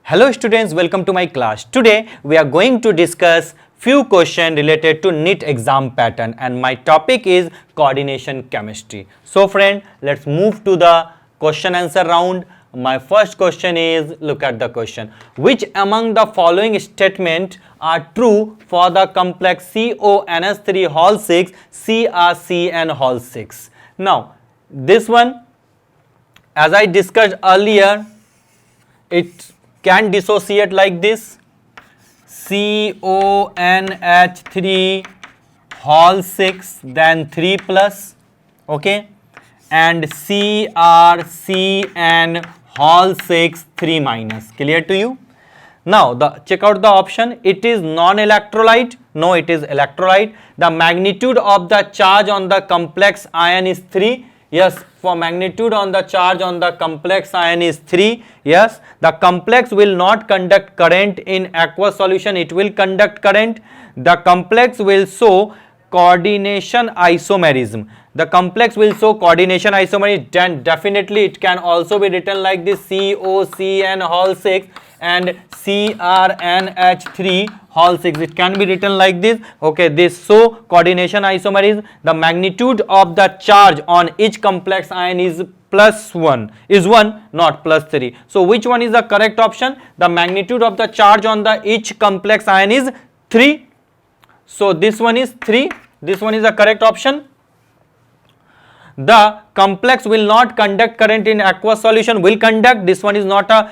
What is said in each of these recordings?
Hello students, welcome to my class. Today we are going to discuss few questions related to NEET exam pattern and my topic is coordination chemistry. So friend, let's move to the question answer round. My first question is, look at the question. Which among the following statement are true for the complex CONH3 hol 6 CrCN hol 6? Now this one, as I discussed earlier, it can dissociate like this: CONH3 hol 6 then 3 plus, okay, and CrCN hol 6 3 minus. Clear to you? Now check out the option. It is non-electrolyte. No, it is electrolyte. The magnitude of the charge on the complex ion is 3. Yes, for magnitude on the charge on the complex ion is 3. Yes, the complex will not conduct current in aqueous solution. It will conduct current. The complex will show coordination isomerism. The complex will show coordination isomerism. Then definitely it can also be written like this: COCN hol 6 and CrNH3 hol 6. It can be written like this. Okay, this show coordination isomerism. The magnitude of the charge on each complex ion is +1, is 1, not +3. So which one is the correct option? The magnitude of the charge on the each complex ion is 3. So this one is 3. This one is the correct option. The complex will not conduct current in aqueous solution. Will conduct. This one is not a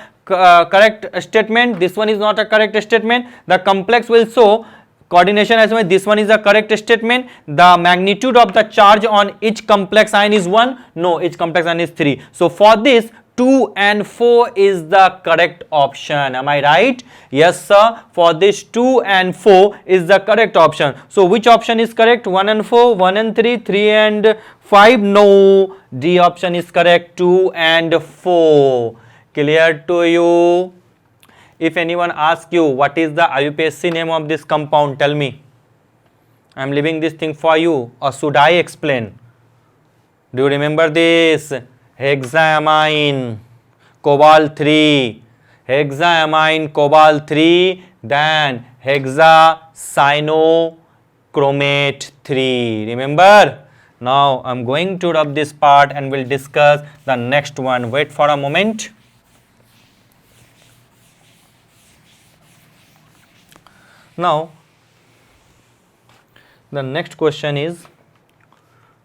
correct statement. This one is not a correct statement. The complex will show coordination isomerism. This one is a correct statement. The magnitude of the charge on each complex ion is 1. No, each complex ion is 3. So for this, 2 and 4 is the correct option. Am I right? Yes sir, for this 2 and 4 is the correct option. So which option is correct? 1 and 4, 1 and 3, 3 and 5? No, D option is correct, 2 and 4. Clear to you? If anyone asks you what is the IUPAC name of this compound, tell me. I am leaving this thing for you, or should I explain? Do you remember this? Hexaamine cobalt 3, hexaamine cobalt 3, then hexacyano-chromate 3. Remember? Now I am going to rub this part and we'll discuss the next one. Wait for a moment. Now the next question is,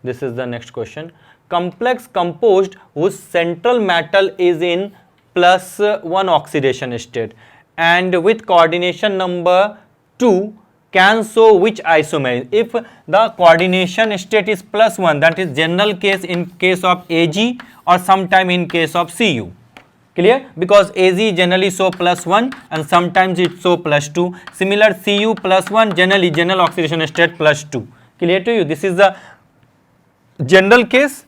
this is the next question. Complex composed whose central metal is in +1 oxidation state and with coordination number 2 can show which isomer? If the coordination state is +1, that is general case in case of Ag or sometime in case of Cu. Clear? Because Ag generally show +1 and sometimes it show +2. Similar, Cu +1 generally general oxidation state +2. Clear to you? This is the general case.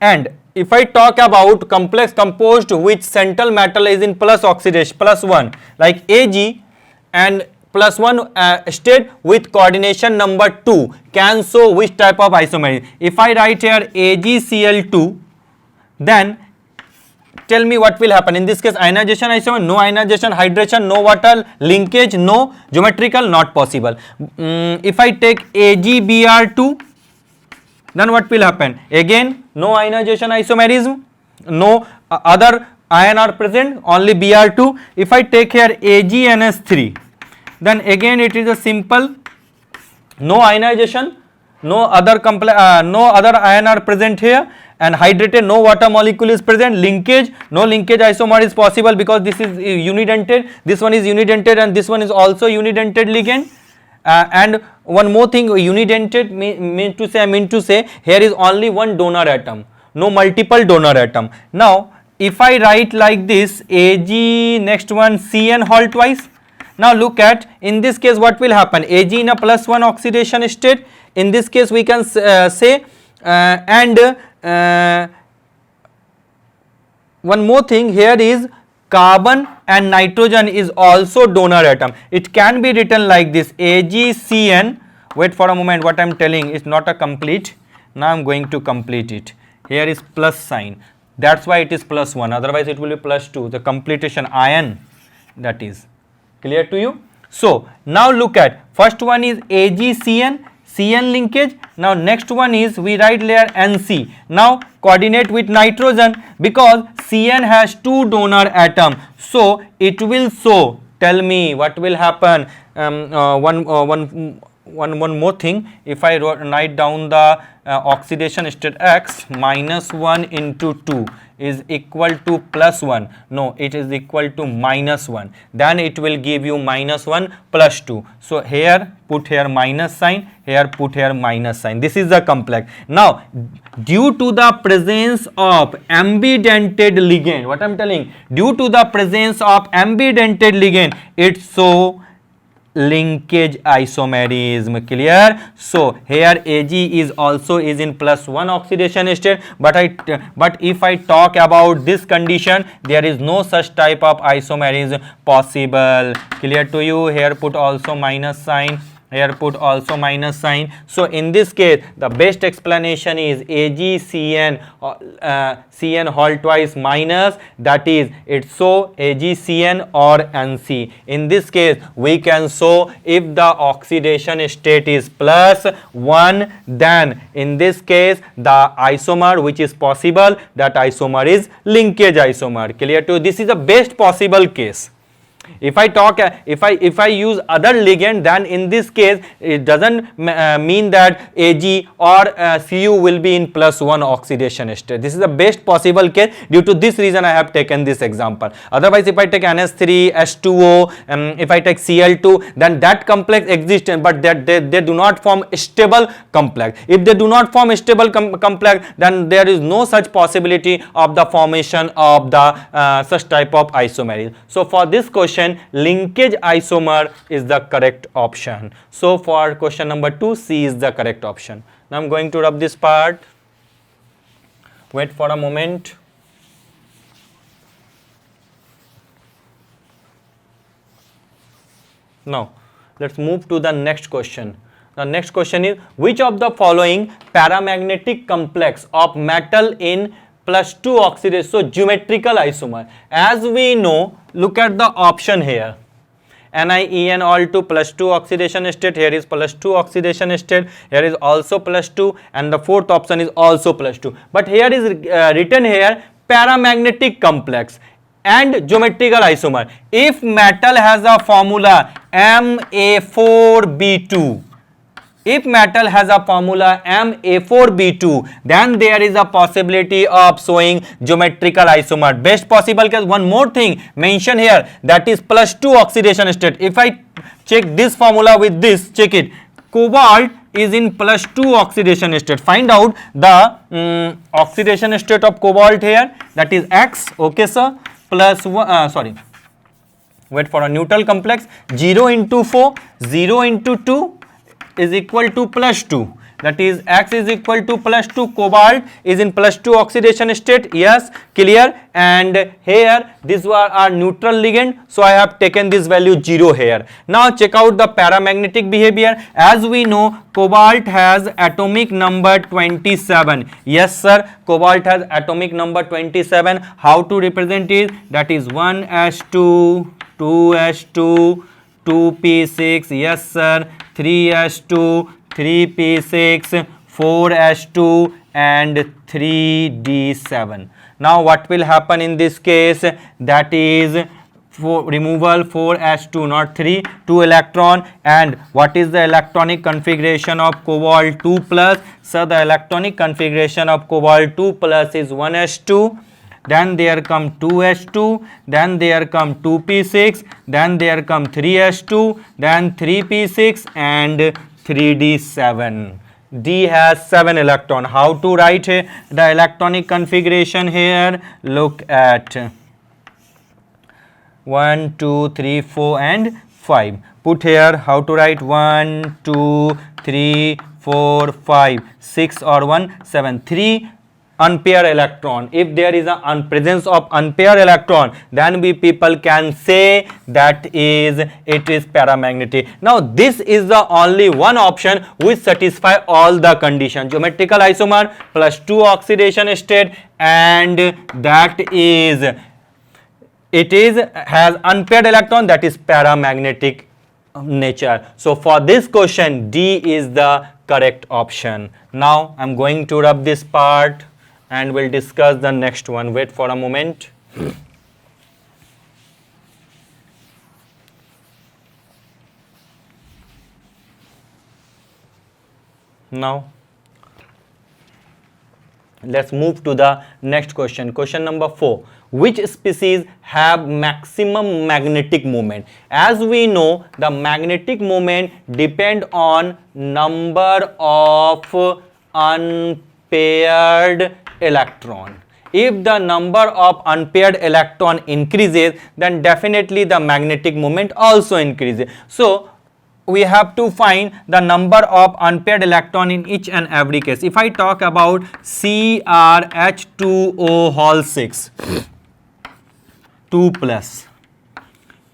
And if I talk about complex composed which central metal is in plus oxidation +1 like Ag and +1 state with coordination number 2 can show which type of isomer? If I write here AgCl2, then tell me what will happen. In this case, ionization isomer, no ionization, hydration, no water, linkage, no, geometrical, not possible. If I take AgBr2, then what will happen? Again, no ionization isomerism, no other ion are present, only Br2. If I take here AgNH3, then again it is a simple, no ionization, no other ion are present here, and hydrated, no water molecule is present. Linkage, no linkage isomer is possible because this is unidentate, this one is unidentate and this one is also unidentate ligand. And one more thing, unidentate mean to say here is only one donor atom, no multiple donor atom. Now if I write like this, Ag, next one CN hol twice. Now look at, in this case what will happen? Ag in a +1 oxidation state. In this case we can say one more thing, here is carbon and nitrogen is also donor atom. It can be written like this: AgCN. Wait for a moment, what I am telling is not a complete. Now I am going to complete it. Here is plus sign. That's why it is +1, otherwise it will be +2. The completion ion That is clear to you. So now look at first one is AgCN, CN linkage. Now next one is we write layer NC. Now coordinate with nitrogen because CN has two donor atom. So it will show. Tell me what will happen. One more thing. If I write down the oxidation state X, -1 into 2 is equal to +1. No, it is equal to -1. Then it will give you -1 plus 2. So here put here minus sign, here put here minus sign. This is the complex. Now due to the presence of ambidentate ligand, what I am telling, due to the presence of ambidentate ligand, it so linkage isomerism. Clear? So here Ag is also is in +1 oxidation state, but if I talk about this condition, there is no such type of isomerism possible. Clear to you? Here put also minus sign, here put also minus sign. So in this case the best explanation is AgCN CN whole twice minus, that is it so AgCN or NC. In this case we can show if the oxidation state is +1, then in this case the isomer which is possible, that isomer is linkage isomer. Clear to you? This is the best possible case. If I talk, if I use other ligand, then in this case it doesn't mean that Ag or Cu will be in +1 oxidation state. This is the best possible case. Due to this reason I have taken this example. Otherwise if I take NH3, H2O, if I take Cl2, then that complex exists, but that they do not form a stable complex. If they do not form a stable complex, then there is no such possibility of the formation of the such type of isomerism. So for this question, linkage isomer is the correct option. So for question number 2, C is the correct option. Now I am going to rub this part. Wait for a moment. Now let's move to the next question. The next question is, which of the following paramagnetic complex of metal in +2 oxidation, so geometrical isomer? As we know, look at the option here. NiEN all to +2 oxidation state, here is +2 oxidation state, here is also +2, and the fourth option is also +2. But here is written here paramagnetic complex and geometrical isomer. If metal has a formula Ma4B2, if metal has a formula Ma4B2, then there is a possibility of showing geometrical isomer. Best possible case. One more thing mention here, that is +2 oxidation state. If I check this formula with this, check it. Cobalt is in +2 oxidation state. Find out the oxidation state of cobalt here, that is X. Okay sir, +1 sorry, wait for a neutral complex. 0 into 4, 0 into 2 is equal to +2, that is X is equal to +2. Cobalt is in +2 oxidation state. Yes, clear. And here these were our neutral ligand, so I have taken this value 0 here. Now check out the paramagnetic behavior. As we know, cobalt has atomic number 27. Yes sir, cobalt has atomic number 27. How to represent it? That is 1s2, 2s2, 2p6. Yes sir, 3s2, 3p6, 4s2 and 3d7. Now what will happen in this case? That is removal 4s2, not 3, 2 electron. And what is the electronic configuration of cobalt 2 plus? So the electronic configuration of cobalt 2 plus is 1s2, then there come 2s2, then there come 2p6, then there come 3s2, then 3p6 and 3d7. D has 7 electron. How to write the electronic configuration here? Look at 1, 2, 3, 4 and 5. Put here how to write 1, 2, 3, 4, 5, 6 or 1, 7. 3 unpaired electron. If there is a presence of unpaired electron, then we people can say that it is paramagnetic. Now this is the only one option which satisfy all the conditions. Geometrical isomer +2 oxidation state, and that is it is has unpaired electron, that is paramagnetic nature. So for this question D is the correct option. Now I'm going to rub this part and we'll discuss the next one. Wait for a moment. Now let's move to the next question. Question number 4. Which species have maximum magnetic moment? As we know, the magnetic moment depend on number of unpaired electron. If the number of unpaired electron increases, then definitely the magnetic moment also increases. So we have to find the number of unpaired electron in each and every case. If I talk about CrH2O whole 6, 2 plus,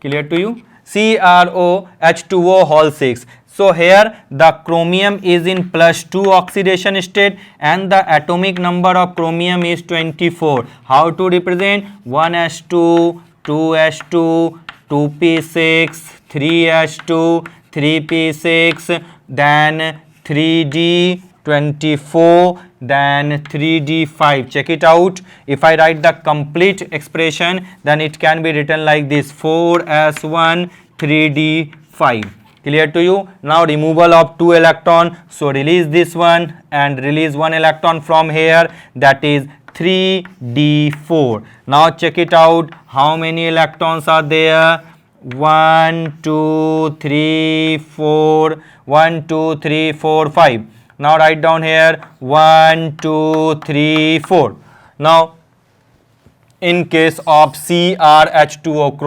clear to you? CrOH2O whole 6. So here the chromium is in +2 oxidation state and the atomic number of chromium is 24. How to represent? 1s2, 2s2, 2p6, 3s2, 3p6, then 3d24, then 3d5. Check it out. If I write the complete expression, then it can be written like this: 4s1, 3d5. Clear to you? Now removal of 2 electron, so release this one and release 1 electron from here, that is 3d4. Now check it out, how many electrons are there? 1 2 3 4, 1 2 3 4 5. Now write down here 1 2 3 4. Now in case of CrH2O,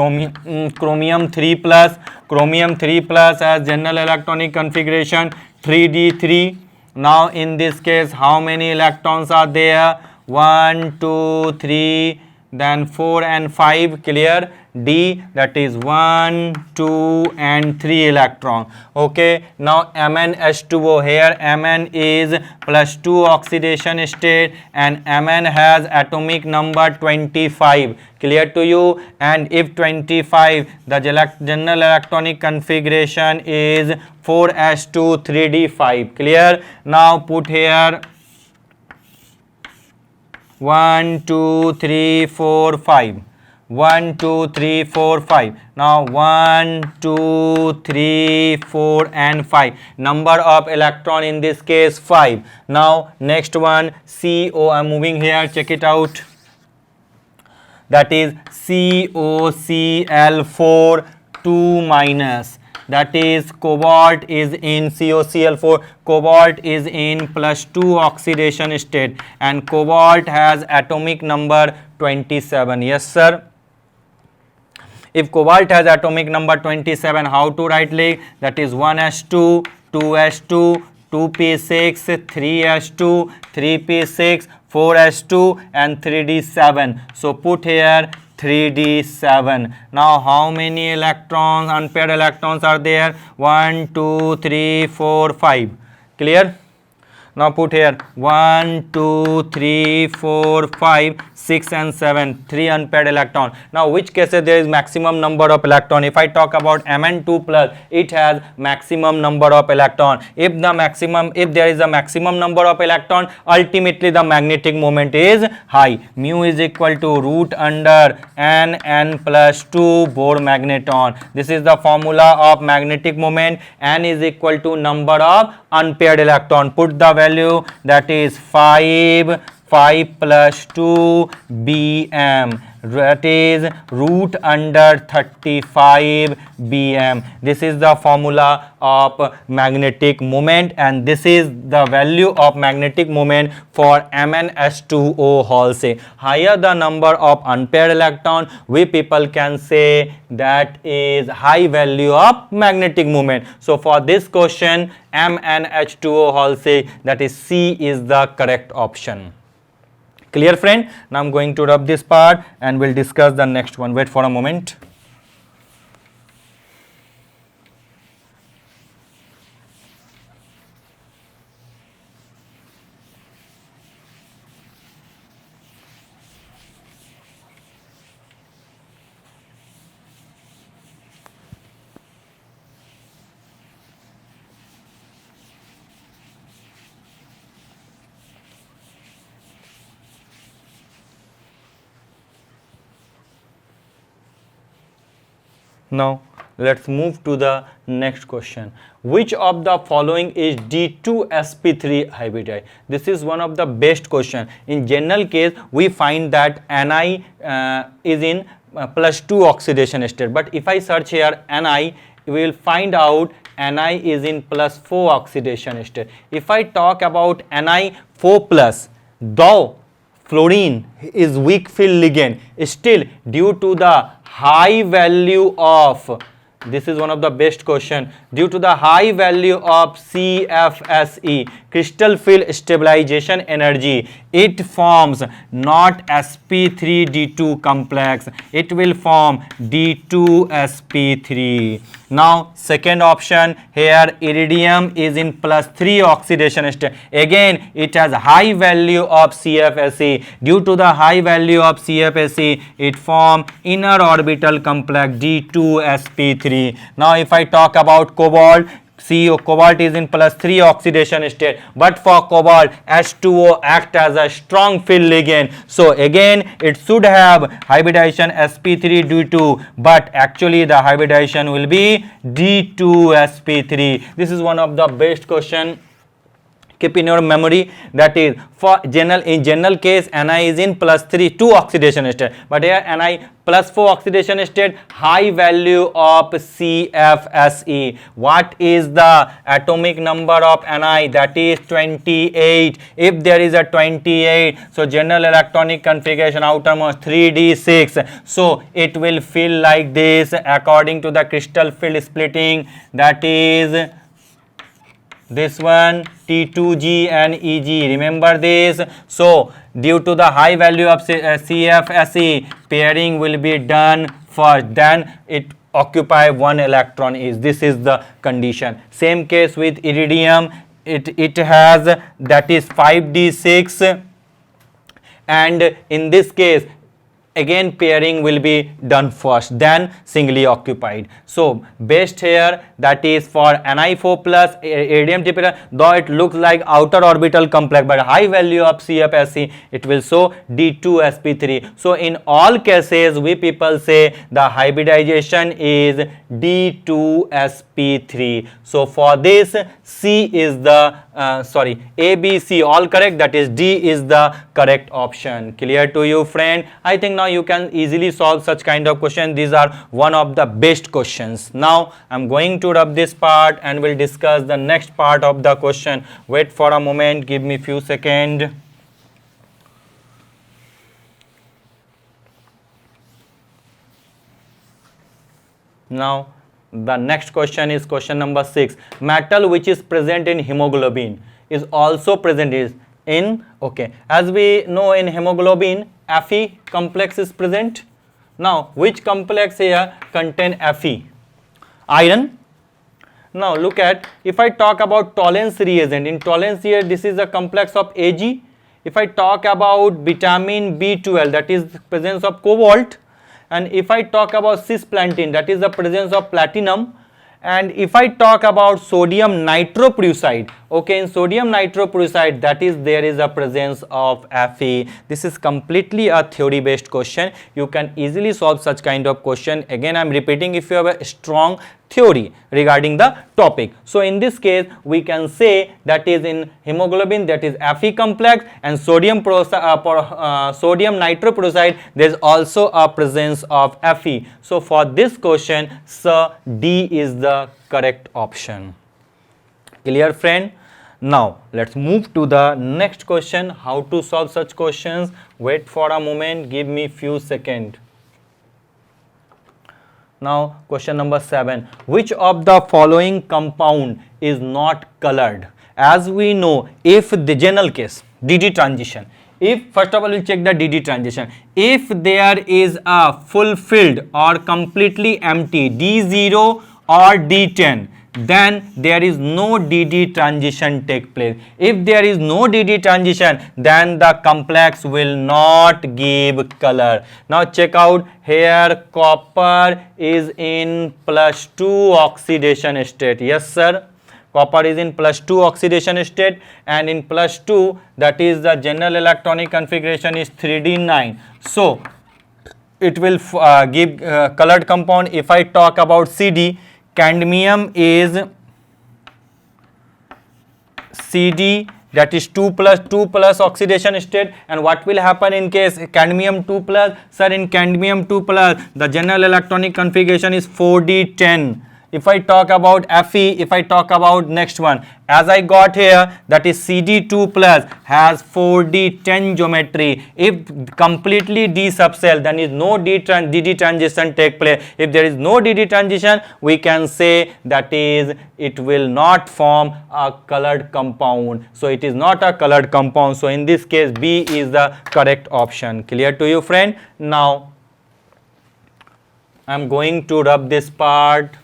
chromium 3 plus, chromium 3 plus has general electronic configuration 3d3. Now in this case, how many electrons are there? 1 2 3, then 4 and 5. Clear? D, that is 1 2 and 3 electron. Okay, now MnH2O, here Mn is +2 oxidation state and Mn has atomic number 25. Clear to you? And if 25, the general electronic configuration is 4s2 3d5. Clear? Now put here 1 2 3 4 5. 1 2 3 4 5. Now 1 2 3 4 and 5. Number of electron in this case 5. Now next one, CO. I'm moving here. Check it out. That is COCl4 2 minus. That is cobalt is in COCl4. Cobalt is in +2 oxidation state and cobalt has atomic number 27. Yes sir. If cobalt has atomic number 27, how to write like? That is 1s2, 2s2, 2p6, 3s2, 3p6, 4s2 and 3d7. So put here 3d7. Now how many electrons, unpaired electrons are there? 1 2 3 4 5. Clear? Now put here 1 2 3 4 5 6 and 7, 3 unpaired electron. Now which cases there is maximum number of electron? If I talk about Mn2 plus, it has maximum number of electron. If there is a maximum number of electron, ultimately the magnetic moment is high. Mu is equal to root under N plus 2 Bohr magneton. This is the formula of magnetic moment. N is equal to number of unpaired electron. Put the value, that is 5 plus 2 Bm, that is root under 35 Bm. This is the formula of magnetic moment and this is the value of magnetic moment for MnH2O whole say. Higher the number of unpaired electron, we people can say that is high value of magnetic moment. So for this question, MnH2O whole say, that is C is the correct option. Clear friend? Now I'm going to rub this part and we'll discuss the next one. Wait for a moment. Now let's move to the next question. Which of the following is D2sp3 hybridized? This is one of the best question. In general case, we find that Ni is in +2 oxidation state, but if I search here Ni, we will find out Ni is in +4 oxidation state. If I talk about Ni4+, though fluorine is weak field ligand, still due to the high value of, this is one of the best question, due to the high value of CFSE, crystal field stabilization energy, it forms not sp3d2 complex, it will form D2sp3. Now second option here, iridium is in +3 oxidation state, again it has high value of CFSE, due to the high value of CFSE it form inner orbital complex D2sp3. Now if I talk about cobalt, see cobalt is in +3 oxidation state, but for cobalt H2O act as a strong field ligand, so again it should have hybridization sp3d2, but actually the hybridization will be D2sp3. This is one of the best question. Keep in your memory, that is for general, in general case Ni is in +2 oxidation state, but here Ni +4 oxidation state, high value of CFSE. What is the atomic number of Ni? That is 28. If there is a 28, so general electronic configuration outermost 3d6, so it will feel like this according to the crystal field splitting, that is this one T2G and EG, remember this. So due to the high value of CFSE, pairing will be done first, then it occupy 1 electron each. This is the condition. Same case with iridium, it has, that is 5d6, and in this case again pairing will be done first, then singly occupied. So best here, that is for Ni4+, iridium typical, though it looks like outer orbital complex, but high value of CFSE, it will show D2sp3. So in all cases we people say the hybridization is D2sp3. So for this C is the A, B, C all correct, that is D is the correct option. Clear to you friend? I think now you can easily solve such kind of question. These are one of the best questions. Now I'm going to rub this part and we'll discuss the next part of the question. Wait for a moment, give me few seconds. Now the next question is question number 6. Metal which is present in hemoglobin is also present in, okay, as we know in hemoglobin Fe complex is present. Now which complex here contain Fe? Iron. Now look at, if I talk about Tollens reagent, in Tollens here this is a complex of Ag. If I talk about vitamin B12, that is the presence of cobalt, and if I talk about cisplatin, that is the presence of platinum, and if I talk about sodium nitroprusside, okay, in sodium nitroprusside, that is there is a presence of Fe. This is completely a theory based question. You can easily solve such kind of question. Again I am repeating, if you have a strong theory regarding the topic. So in this case we can say that is in hemoglobin, that is Fe complex, and sodium nitroprusside there is also a presence of Fe. So for this question, sir, D is the correct option. Clear friend? Now let's move to the next question. How to solve such questions? Wait for a moment, give me few seconds. Now question number 7. Which of the following compound is not colored? As we know, if the general case DD transition, if first of all we'll check the DD transition, if there is a fulfilled or completely empty D0 or D10, then there is no DD transition take place. If there is no DD transition, then the complex will not give color. Now check out here, copper is in +2 oxidation state. Yes sir, copper is in +2 oxidation state, and in +2, that is the general electronic configuration is 3d9. So it will give colored compound. If I talk about CD, cadmium is CD, that is 2 plus oxidation state. And what will happen in case cadmium 2 plus? Sir, in cadmium 2 plus the general electronic configuration is 4d10. If I talk about Fe, if I talk about next one, as I got here, that is CD2 plus has 4d10 geometry. If completely D subcell, then is no DD transition take place. If there is no DD transition, we can say that is it will not form a colored compound. So it is not a colored compound. So in this case, B is the correct option. Clear to you, friend? Now I am going to rub this part.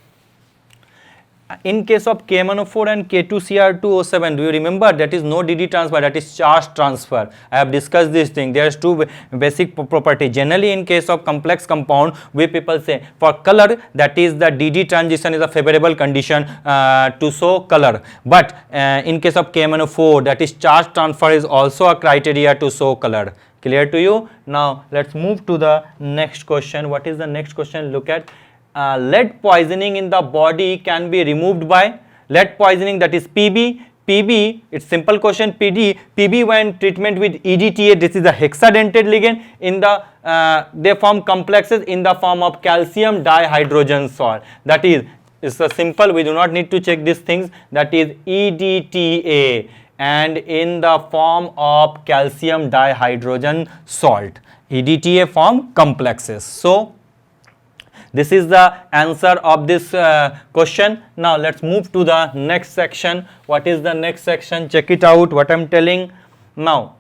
In case of KMnO4 and K2Cr2O7, do you remember that is no DD transfer, that is charge transfer. I have discussed this thing. There is two basic property. Generally, in case of complex compound, we people say for color, that is the DD transition is a favorable condition to show color. But in case of KMnO4, that is charge transfer is also a criteria to show color. Clear to you? Now let's move to the next question. What is the next question? Look at. Lead poisoning in the body can be removed by lead poisoning, that is PB, it's simple question. PB when treatment with EDTA, this is a hexadentate ligand in the they form complexes in the form of calcium dihydrogen salt. That is, it's a simple, we do not need to check these things, that is EDTA and in the form of calcium dihydrogen salt. EDTA form complexes. So this is the answer of this question. Now let's move to the next section. What is the next section? Check it out what I'm telling. Now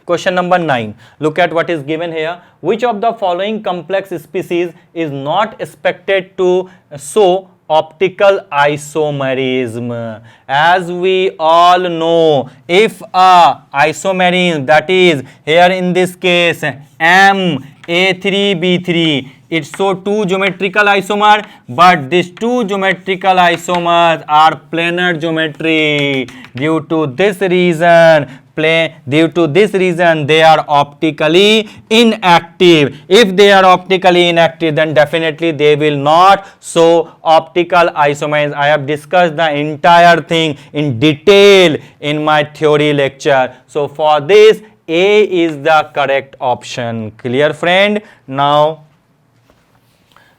question number 9. Look at what is given here. Which of the following complex species is not expected to show optical isomerism? As we all know, if a isomerism, that is here in this case MA3B3, it show two geometrical isomer, but these two geometrical isomers are planar geometry. Due to this reason they are optically inactive. If they are optically inactive, then definitely they will not show optical isomerism. I have discussed the entire thing in detail in my theory lecture. So for this, A is the correct option. Clear, friend? Now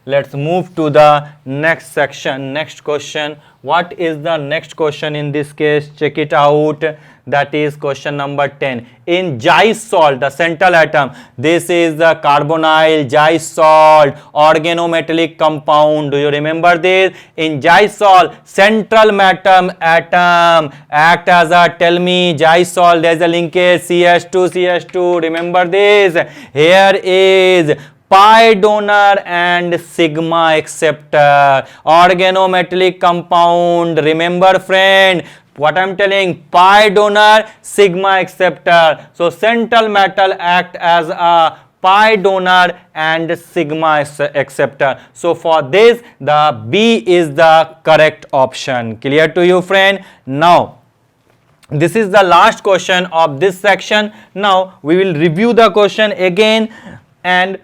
let's move to the next section, next question. What is the next question in this case? Check it out. That is question number 10. In Zeiss salt, the central atom, this is the carbonyl Zeiss salt, organometallic compound. Do you remember this? In Zeiss salt, central atom act as a, tell me, Zeiss salt, there is a linkage CH2. Remember this? Here is pi donor and sigma acceptor, organometallic compound. Remember, friend, what I'm telling, pi donor, sigma acceptor. So central metal act as a pi donor and sigma acceptor. So for this, the B is the correct option. Clear to you, friend? Now this is the last question of this section. Now we will review the question again and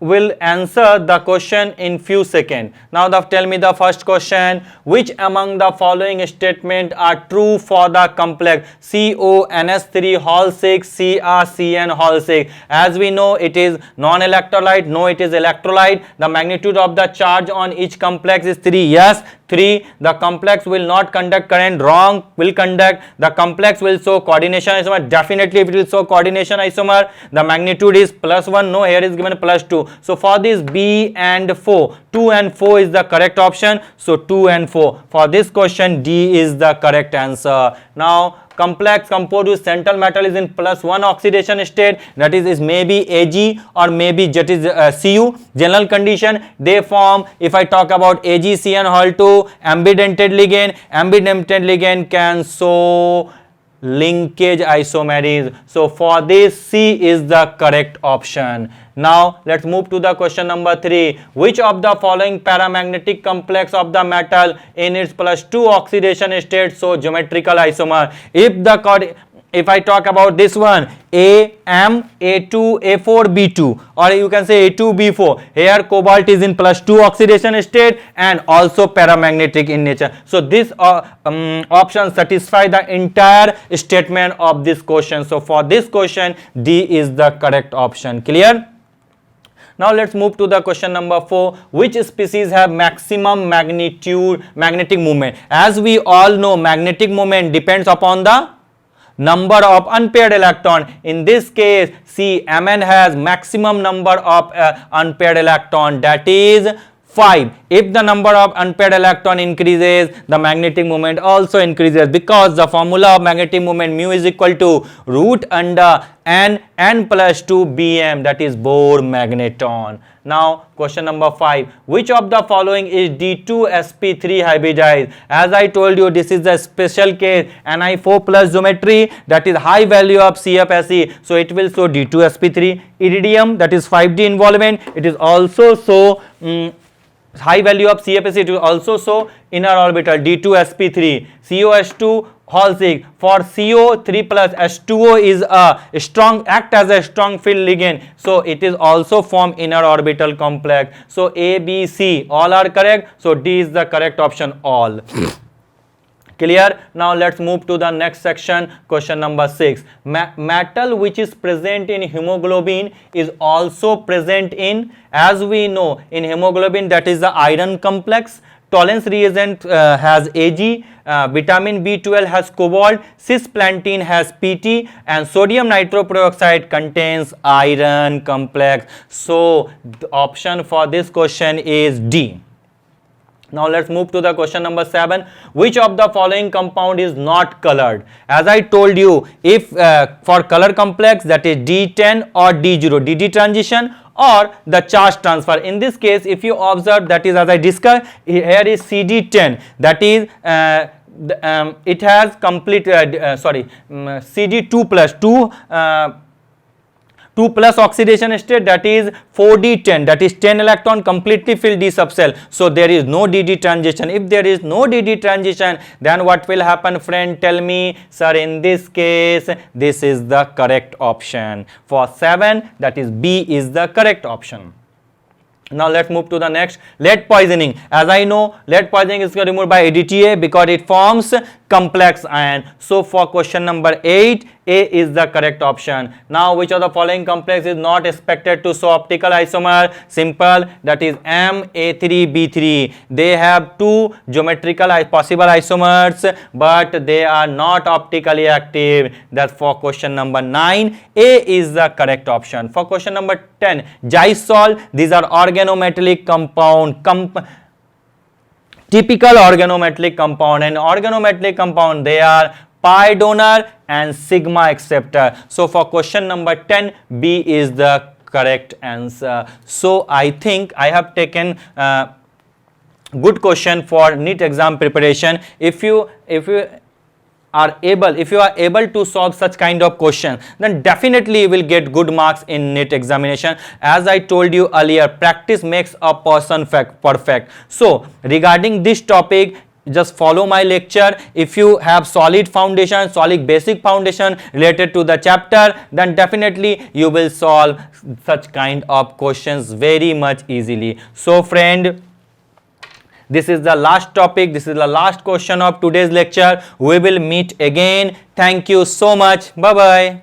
will answer the question in few seconds. Now tell me the first question. Which among the following statements are true for the complex CONS3 Hall 6 CrCN Hall 6? As we know, it is non-electrolyte. No, it is electrolyte. The magnitude of the charge on each complex is 3. Yes, 3. The complex will not conduct current. Wrong. Will conduct. The complex will show coordination isomer. Definitely it will show coordination isomer. The magnitude is +1. No, here is given +2. So for this, B and 4, 2 and 4 is the correct option. So 2 and 4. For this question, D is the correct answer. Now complex composed with central metal is in +1 oxidation state, that is maybe Ag or maybe that is Cu. General condition, they form, if I talk about AgCN Hall 2, ambidentate ligand can show linkage isomerism. So for this, C is the correct option. Now let's move to the question number 3. Which of the following paramagnetic complex of the metal in its +2 oxidation state show geometrical isomer? If the if I talk about this one, AM, A2, A4, B2, or you can say A2, B4. Here cobalt is in +2 oxidation state and also paramagnetic in nature. So this option satisfy the entire statement of this question. So for this question, D is the correct option. Clear? Now let's move to the question number 4. Which species have maximum magnetic moment? As we all know, magnetic moment depends upon the number of unpaired electron. In this case, see, Mn has maximum number of unpaired electron, that is 5. If the number of unpaired electron increases, the magnetic moment also increases, because the formula of magnetic moment mu is equal to root under n plus 2 Bm, that is Bohr magneton. Now question number 5. Which of the following is D2sp3 hybridized? As I told you, this is the special case, Ni4 plus geometry, that is high value of CFSE, so it will show D2sp3. Iridium, that is 5D involvement, it is also so high value of CFSE, it will also show inner orbital D2sp3. COS2 Hall6, for CO3 plus H2O is a strong, act as a strong field ligand, so it is also form inner orbital complex. So A, B, C all are correct, so D is the correct option, all. Clear? Now let's move to the next section. Question number 6. Metal which is present in hemoglobin is also present in, as we know, in hemoglobin, that is the iron complex. Tollens reagent has Ag, vitamin B12 has cobalt, cisplatin has Pt, and sodium nitroperoxide contains iron complex. So the option for this question is D. Now let's move to the question number 7. Which of the following compound is not colored? As I told you, if for color complex, that is D10 or D0, DD transition or the charge transfer. In this case, if you observe, that is as I discussed, here is CD10, that is it has complete CD2 plus 2 plus oxidation state, that is 4D10, that is 10 electron completely filled D subcell. So there is no DD transition. If there is no DD transition, then what will happen, friend? Tell me, sir. In this case, this is the correct option. For 7, that is B is the correct option. Now let's move to the next. Lead poisoning. As I know, lead poisoning is removed by ADTA because it forms complex ion. So for question number 8, A is the correct option. Now which of the following complex is not expected to show optical isomer? Simple, that is MA3B3. They have two geometrical possible isomers, but they are not optically active. That's for question number 9. A is the correct option. For question number 10, Zysol. These are organometallic compound. Typical organometallic compound, and organometallic compound, they are pi donor and sigma acceptor. So for question number 10, B is the correct answer. So I think I have taken good question for NEET exam preparation. If you are able to solve such kind of question, then definitely you will get good marks in NEET examination. As I told you earlier, practice makes a person perfect. So regarding this topic, just follow my lecture. If you have solid foundation, solid basic foundation related to the chapter, then definitely you will solve such kind of questions very much easily. So friend, this is the last topic, this is the last question of today's lecture. We will meet again. Thank you so much. Bye bye.